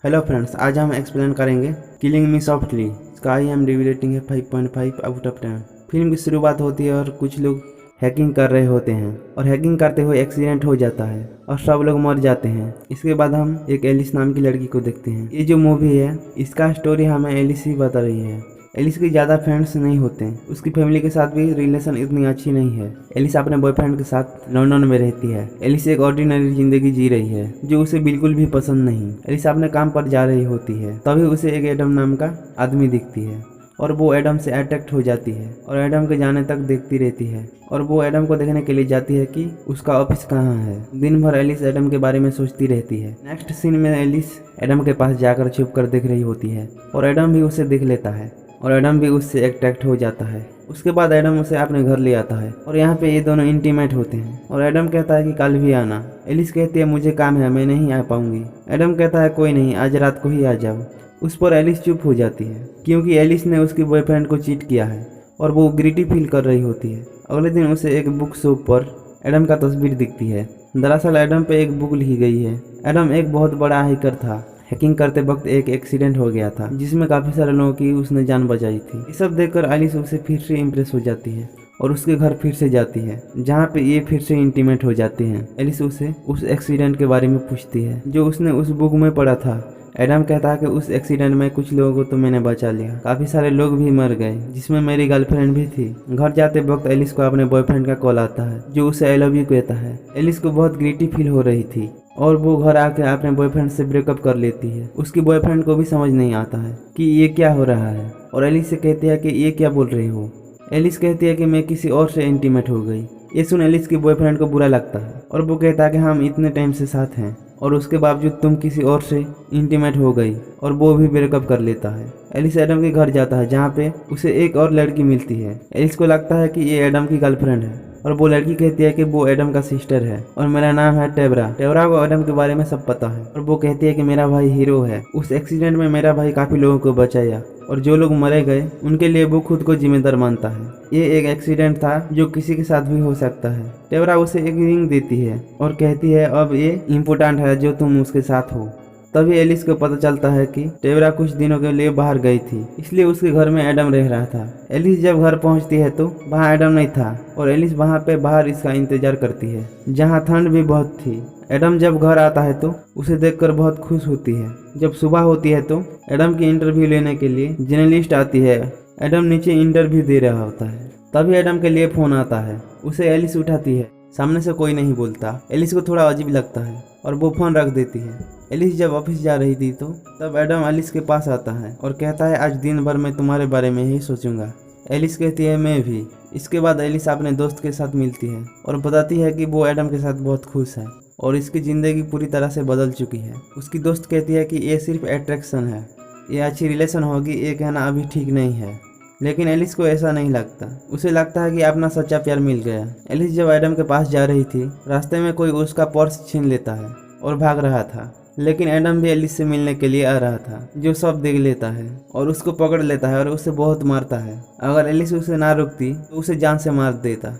Hello friends, आज हम explain करेंगे किलिंग मी सॉफ्टली। इसका IMDb रेटिंग है 5.5 आउट ऑफ 10। फिल्म की शुरुआत होती है और कुछ लोग हैकिंग कर रहे होते हैं और हैकिंग करते हुए एक्सीडेंट हो जाता है और सब लोग मर जाते हैं। इसके बाद हम एक एलिस नाम की लड़की को देखते हैं। ये जो मूवी है इसका स्टोरी हमें एलिस ही बता रही है। एलिस के ज़्यादा फ्रेंड्स नहीं होते, उसकी फैमिली के साथ भी रिलेशन इतनी अच्छी नहीं है। एलिस अपने बॉयफ्रेंड के साथ लंदन में रहती है। एलिस एक ऑर्डिनरी जिंदगी जी रही है जो उसे बिल्कुल भी पसंद नहीं। एलिस अपने काम पर जा रही होती है, तभी उसे एक एडम नाम का आदमी दिखती है और वो एडम से अट्रैक्ट हो जाती है और एडम के जाने तक देखती रहती है और वो एडम को देखने के लिए जाती है कि उसका ऑफिस कहाँ है। दिन भर एलिस एडम के बारे में सोचती रहती है। नेक्स्ट सीन में एलिस एडम के पास जाकर छुप कर देख रही होती है और एडम भी उसे देख लेता है और एडम भी उससे अट्रैक्ट हो जाता है। उसके बाद एडम उसे अपने घर ले आता है और यहाँ पे ये दोनों इंटीमेट होते हैं और एडम कहता है कि कल भी आना। एलिस कहती है मुझे काम है, मैं नहीं आ पाऊंगी। एडम कहता है कोई नहीं, आज रात को ही आ जाओ। उस पर एलिस चुप हो जाती है क्योंकि एलिस ने उसके बॉयफ्रेंड को चीट किया है और वो गिल्टी फील कर रही होती है। अगले दिन उसे एक बुक शॉप पर एडम का तस्वीर दिखती है। दरअसल एडम पे एक बुक लिखी गई है। एडम एक बहुत बड़ा हैकर था। हैकिंग करते वक्त एक एक्सीडेंट हो गया था जिसमें काफ़ी सारे लोगों की उसने जान बचाई थी। ये सब देखकर एलिस उसे फिर से इम्प्रेस हो जाती है और उसके घर फिर से जाती है जहाँ पे ये फिर से इंटीमेट हो जाते हैं। एलिस उसे उस एक्सीडेंट के बारे में पूछती है जो उसने उस बुक में पढ़ा था। एडम कहता है कि उस एक्सीडेंट में कुछ लोगों को तो मैंने बचा लिया, काफ़ी सारे लोग भी मर गए जिसमें मेरी गर्लफ्रेंड भी थी। घर जाते वक्त एलिस को अपने बॉयफ्रेंड का कॉल आता है जो उसे आई लव यू कहता है। एलिस को बहुत गिल्टी फील हो रही थी और वो घर आके अपने बॉयफ्रेंड से ब्रेकअप कर लेती है। उसकी बॉयफ्रेंड को भी समझ नहीं आता है कि ये क्या हो रहा है और एलिस से कहती है कि ये क्या बोल रही हो। एलिस कहती है कि मैं किसी और से इंटीमेट हो गई। ये सुन एलिस के बॉयफ्रेंड को बुरा लगता है और वो कहता है कि हम इतने टाइम से साथ हैं और उसके बावजूद तुम किसी और से इंटीमेट हो गई, और वो भी ब्रेकअप कर लेता है। एलिस एडम के घर जाता है जहाँ पे उसे एक और लड़की मिलती है। एलिस को लगता है कि ये एडम की गर्लफ्रेंड है और वो लड़की कहती है कि वो एडम का सिस्टर है और मेरा नाम है टेबरा। टेबरा को एडम के बारे में सब पता है और वो कहती है कि मेरा भाई हीरो है। उस एक्सीडेंट में मेरा भाई काफ़ी लोगों को बचाया और जो लोग मरे गए उनके लिए वो खुद को जिम्मेदार मानता है। ये एक एक्सीडेंट था जो किसी के साथ भी हो सकता है। टेबरा उसे एक रिंग देती है और कहती है अब ये इम्पोर्टेंट है जो तुम उसके साथ हो। तभी एलिस को पता चलता है कि टेबरा कुछ दिनों के लिए बाहर गई थी, इसलिए उसके घर में एडम रह रहा था। एलिस जब घर पहुंचती है तो वहां एडम नहीं था और एलिस वहां पे बाहर इसका इंतजार करती है जहां ठंड भी बहुत थी। एडम जब घर आता है तो उसे देखकर बहुत खुश होती है। जब सुबह होती है तो एडम की इंटरव्यू लेने के लिए जर्नलिस्ट आती है। एडम नीचे इंटरव्यू दे रहा होता है, तभी एडम के लिए फोन आता है। उसे एलिस उठाती है। सामने से कोई नहीं बोलता। एलिस को थोड़ा अजीब लगता है और वो फोन रख देती है। एलिस जब ऑफिस जा रही थी तो तब एडम एलिस के पास आता है और कहता है आज दिन भर मैं तुम्हारे बारे में ही सोचूंगा। एलिस कहती है मैं भी। इसके बाद एलिस अपने दोस्त के साथ मिलती है और बताती है कि वो एडम के साथ बहुत खुश है और इसकी ज़िंदगी पूरी तरह से बदल चुकी है। उसकी दोस्त कहती है कि ये सिर्फ अट्रैक्शन है, ये अच्छी रिलेशन होगी, ये कहना अभी ठीक नहीं है। लेकिन एलिस को ऐसा नहीं लगता। उसे लगता है कि अपना सच्चा प्यार मिल गया। एलिस जब एडम के पास जा रही थी, रास्ते में कोई उसका पर्स छीन लेता है और भाग रहा था। लेकिन एडम भी एलिस से मिलने के लिए आ रहा था, जो सब देख लेता है और उसको पकड़ लेता है और उसे बहुत मारता है। अगर एलिस उसे ना रोकती तो उसे जान से मार देता।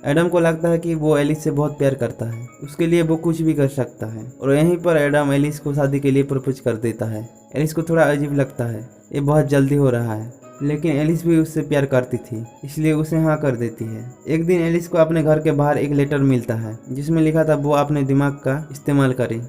एडम को लगता है कि वो एलिस से बहुत प्यार करता है, उसके लिए वो कुछ भी कर सकता है और यहीं पर एडम एलिस को शादी के लिए प्रपोज कर देता है। एलिस को थोड़ा अजीब लगता है, ये बहुत जल्दी हो रहा है, लेकिन एलिस भी उससे प्यार करती थी इसलिए उसे हाँ कर देती है। एक दिन एलिस को अपने घर के बाहर एक लेटर मिलता है जिसमें लिखा था वो अपने दिमाग का इस्तेमाल करे।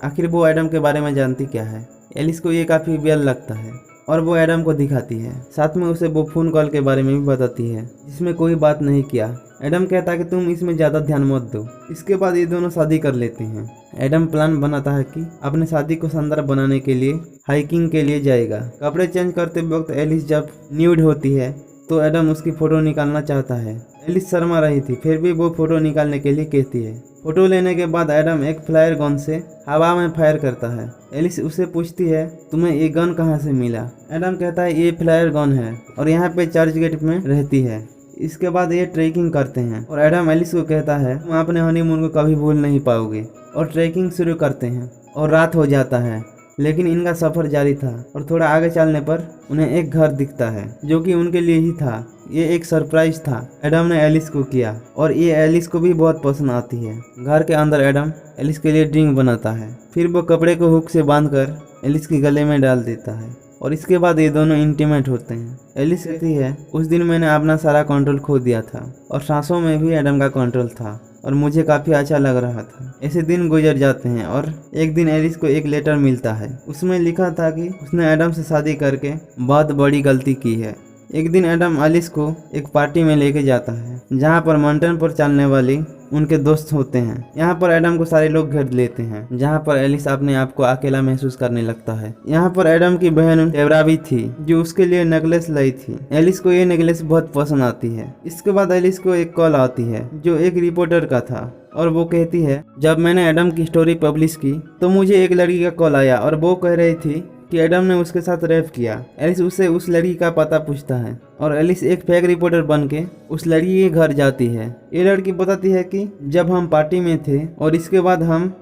आखिर वो एडम के बारे में जानती क्या है। एलिस को ये काफ़ी वियल लगता है और वो एडम को दिखाती है। साथ में उसे वो फ़ोन कॉल के बारे में भी बताती है जिसमें कोई बात नहीं किया। एडम कहता है कि तुम इसमें ज़्यादा ध्यान मत दो। इसके बाद ये दोनों शादी कर लेते हैं। एडम प्लान बनाता है कि अपने शादी को शानदार बनाने के लिए हाइकिंग के लिए जाएगा। कपड़े चेंज करते वक्त एलिस जब न्यूड होती है तो एडम उसकी फ़ोटो निकालना चाहता है। एलिस शर्मा रही थी, फिर भी वो फ़ोटो निकालने के लिए कहती है। फ़ोटो लेने के बाद एडम एक फ्लायर गन से हवा में फायर करता है। एलिस उसे पूछती है तुम्हें ये गन कहाँ से मिला। एडम कहता है ये फ्लायर गन है और यहाँ पे चर्च गेट में रहती है। इसके बाद ये ट्रैकिंग करते हैं और एडम एलिस को कहता है तुम अपने हनीमून को कभी भूल नहीं पाओगे और ट्रैकिंग शुरू करते हैं और रात हो जाता है। लेकिन इनका सफर जारी था और थोड़ा आगे चलने पर उन्हें एक घर दिखता है जो कि उनके लिए ही था। ये एक सरप्राइज था एडम ने एलिस को किया और ये एलिस को भी बहुत पसंद आती है। घर के अंदर एडम एलिस के लिए ड्रिंक बनाता है, फिर वो कपड़े को हुक से बांधकर एलिस के गले में डाल देता है और इसके बाद ये दोनों इंटीमेट होते हैं। एलिस कहती है उस दिन मैंने अपना सारा कंट्रोल खो दिया था और सांसों में भी एडम का कंट्रोल था और मुझे काफ़ी अच्छा लग रहा था। ऐसे दिन गुजर जाते हैं और एक दिन एलिस को एक लेटर मिलता है। उसमें लिखा था कि उसने एडम से शादी करके बहुत बड़ी गलती की है। एक दिन एडम एलिस को एक पार्टी में लेके जाता है जहाँ पर माउंटेन पर चलने वाली उनके दोस्त होते हैं। यहाँ पर एडम को सारे लोग घेर लेते हैं जहाँ पर एलिस अपने आप को अकेला महसूस करने लगता है। यहाँ पर एडम की बहन टेबरा भी थी जो उसके लिए नेकलेस लाई थी। एलिस को ये नेकलेस बहुत पसंद आती है। इसके बाद एलिस को एक कॉल आती है जो एक रिपोर्टर का था और वो कहती है जब मैंने एडम की स्टोरी पब्लिश की तो मुझे एक लड़की का कॉल आया और वो कह रही थी कि एडम ने उसके साथ रेप किया। एलिस उससे उस लड़की का पता पूछता है और एलिस एक फेक रिपोर्टर बन के उस लड़की के घर जाती है। ये लड़की बताती है कि जब हम पार्टी में थे और इसके बाद हम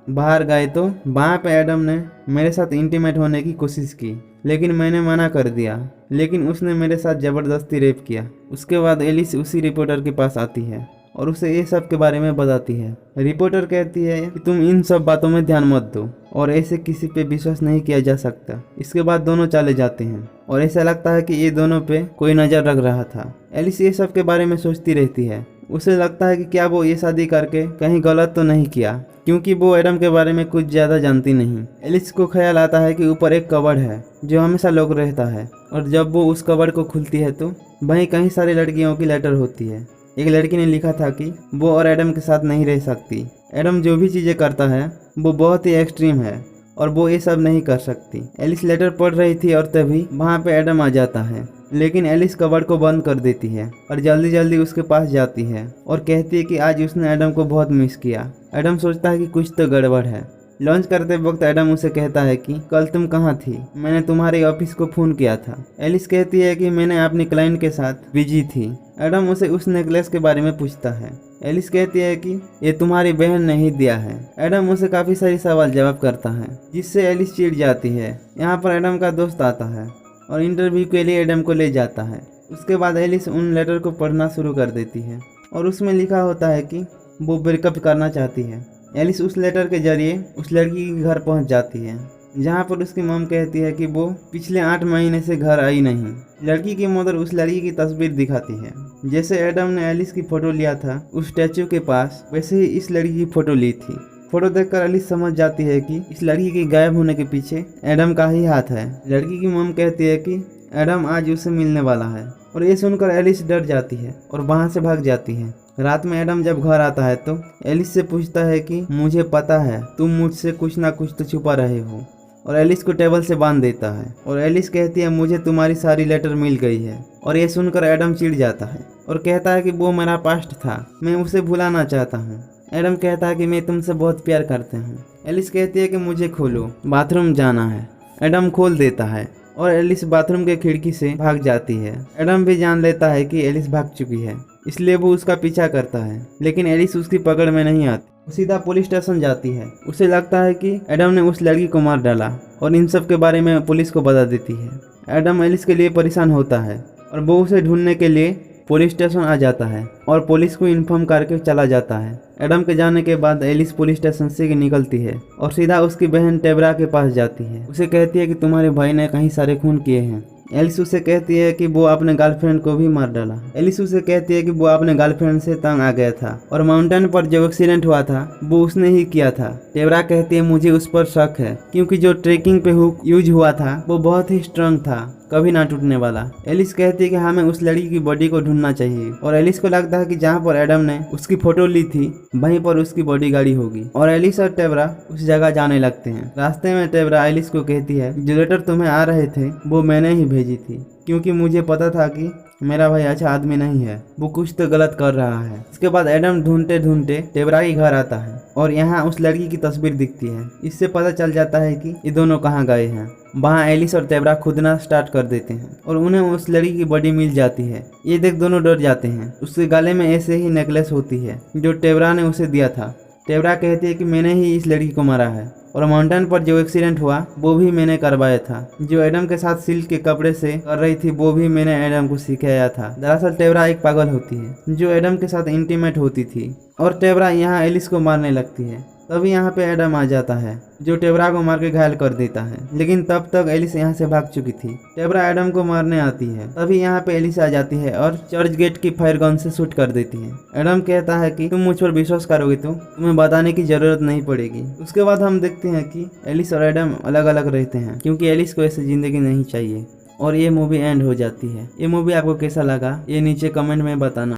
बाहर गए तो वहाँ पे एडम ने मेरे साथ इंटीमेट होने की कोशिश की लेकिन मैंने मना कर दिया, लेकिन उसने मेरे साथ ज़बरदस्ती रेप किया। उसके बाद एलिस उसी रिपोर्टर के पास आती है और उसे ये सब के बारे में बताती है। रिपोर्टर कहती है कि तुम इन सब बातों में ध्यान मत दो और ऐसे किसी पे विश्वास नहीं किया जा सकता। इसके बाद दोनों चले जाते हैं और ऐसा लगता है कि ये दोनों पे कोई नज़र रख रहा था। एलिस ये सब के बारे में सोचती रहती है। उसे लगता है कि क्या वो ये शादी करके कहीं गलत तो नहीं किया, क्योंकि वो एडम के बारे में कुछ ज़्यादा जानती नहीं। एलिस को ख्याल आता है कि ऊपर एक कबर्ड है जो हमेशा लॉक रहता है और जब वो उस कबर्ड को खुलती है तो वहीं कई सारी लड़कियों की लेटर होती है। एक लड़की ने लिखा था कि वो और एडम के साथ नहीं रह सकती। एडम जो भी चीज़ें करता है वो बहुत ही एक्सट्रीम है और वो ये सब नहीं कर सकती। एलिस लेटर पढ़ रही थी और तभी वहाँ पे एडम आ जाता है, लेकिन एलिस कबर्ड को बंद कर देती है और जल्दी जल्दी उसके पास जाती है और कहती है कि आज उसने एडम को बहुत मिस किया। एडम सोचता है कि कुछ तो गड़बड़ है। लॉन्च करते वक्त एडम उसे कहता है कि कल तुम कहाँ थी, मैंने तुम्हारे ऑफिस को फ़ोन किया था। एलिस कहती है कि मैंने अपनी क्लाइंट के साथ बिजी थी। एडम उसे उस नेकलेस के बारे में पूछता है। एलिस कहती है कि ये तुम्हारी बहन ने ही दिया है। एडम उसे काफ़ी सारी सवाल जवाब करता है जिससे एलिस चिढ़ जाती है। यहाँ पर एडम का दोस्त आता है और इंटरव्यू के लिए एडम को ले जाता है। उसके बाद एलिस उन लेटर को पढ़ना शुरू कर देती है और उसमें लिखा होता है कि वो ब्रेकअप करना चाहती है। एलिस उस लेटर के जरिए उस लड़की के घर पहुंच जाती है जहां पर उसकी मॉम कहती है कि वो पिछले 8 महीने से घर आई नहीं। लड़की की मदर उस लड़की की तस्वीर दिखाती है। जैसे एडम ने एलिस की फ़ोटो लिया था उस स्टैचू के पास, वैसे ही इस लड़की की फ़ोटो ली थी। फोटो देखकर एलिस समझ जाती है कि इस लड़की के गायब होने के पीछे एडम का ही हाथ है। लड़की की मॉम कहती है कि एडम आज उससे मिलने वाला है और ये सुनकर एलिस डर जाती है और वहाँ से भाग जाती है। रात में एडम जब घर आता है तो एलिस से पूछता है कि मुझे पता है तुम मुझसे कुछ ना कुछ तो छुपा रहे हो, और एलिस को टेबल से बांध देता है। और एलिस कहती है मुझे तुम्हारी सारी लेटर मिल गई है। और ये सुनकर एडम चिढ़ जाता है और कहता है कि वो मेरा पास्ट था, मैं उसे भुलाना चाहता हूँ। एडम कहता है कि मैं तुमसे बहुत प्यार करता हूँ। एलिस कहती है कि मुझे खोलो, बाथरूम जाना है। एडम खोल देता है और एलिस बाथरूम के खिड़की से भाग जाती है। एडम भी जान लेता है कि एलिस भाग चुकी है, इसलिए वो उसका पीछा करता है, लेकिन एलिस उसकी पकड़ में नहीं आती। वो सीधा पुलिस स्टेशन जाती है। उसे लगता है कि एडम ने उस लड़की को मार डाला और इन सब के बारे में पुलिस को बता देती है। एडम एलिस के लिए परेशान होता है और वो उसे ढूंढने के लिए पुलिस स्टेशन आ जाता है और पुलिस को इन्फॉर्म करके चला जाता है। एडम के जाने के बाद एलिस पुलिस स्टेशन से निकलती है और सीधा उसकी बहन टेबरा के पास जाती है। उसे कहती है कि तुम्हारे भाई ने कहीं सारे खून किए हैं। एलिस उसे कहती है कि वो अपने गर्लफ्रेंड को भी मार डाला। एलिस उसे कहती है कि वो अपने गर्लफ्रेंड से तंग आ गया था और माउंटेन पर जो एक्सीडेंट हुआ था वो उसने ही किया था। टेबरा कहती है मुझे उस पर शक है, क्योंकि जो ट्रेकिंग पे हुक यूज हुआ था वो बहुत ही स्ट्रांग था, कभी ना टूटने वाला। एलिस कहती है कि हमें उस लड़की की बॉडी को ढूंढना चाहिए और एलिस को लगता है कि जहाँ पर एडम ने उसकी फोटो ली थी वहीं पर उसकी बॉडी गाड़ी होगी। और एलिस और टेबरा उस जगह जाने लगते हैं। रास्ते में टेबरा एलिस को कहती है जो लेटर तुम्हें आ रहे थे वो मैंने ही भेजी थी, क्योंकि मुझे पता था कि मेरा भाई अच्छा आदमी नहीं है, वो कुछ तो गलत कर रहा है। इसके बाद एडम ढूंढते ढूंढते टेबरा के घर आता है और यहाँ उस लड़की की तस्वीर दिखती है। इससे पता चल जाता है कि ये दोनों कहाँ गए हैं। वहाँ एलिस और टेबरा खुदना स्टार्ट कर देते हैं और उन्हें उस लड़की की बॉडी मिल जाती है। ये देख दोनों डर जाते हैं। उसके गले में ऐसे ही नेकलेस होती है जो टेबरा ने उसे दिया था। टेबरा कहती है कि मैंने ही इस लड़की को मारा है। और माउंटेन पर जो एक्सीडेंट हुआ वो भी मैंने करवाया था। जो एडम के साथ सिल्क के कपड़े से कर रही थी वो भी मैंने एडम को सिखाया था। दरअसल टेबरा एक पागल होती है जो एडम के साथ इंटीमेट होती थी और टेबरा यहाँ एलिस को मारने लगती है। तभी यहाँ पे एडम आ जाता है जो टेबरा को मार के घायल कर देता है, लेकिन तब तक एलिस यहाँ से भाग चुकी थी। टेबरा एडम को मारने आती है, तभी यहाँ पे एलिस आ जाती है और चर्च गेट की फायर गन से शूट कर देती है। एडम कहता है कि तुम मुझ पर विश्वास करोगे तो तुम्हें बताने की जरूरत नहीं पड़ेगी। उसके बाद हम देखते हैं कि एलिस और एडम अलग अलग रहते हैं क्योंकि एलिस को ऐसी जिंदगी नहीं चाहिए और ये मूवी एंड हो जाती है। ये मूवी आपको कैसा लगा ये नीचे कमेंट में बताना।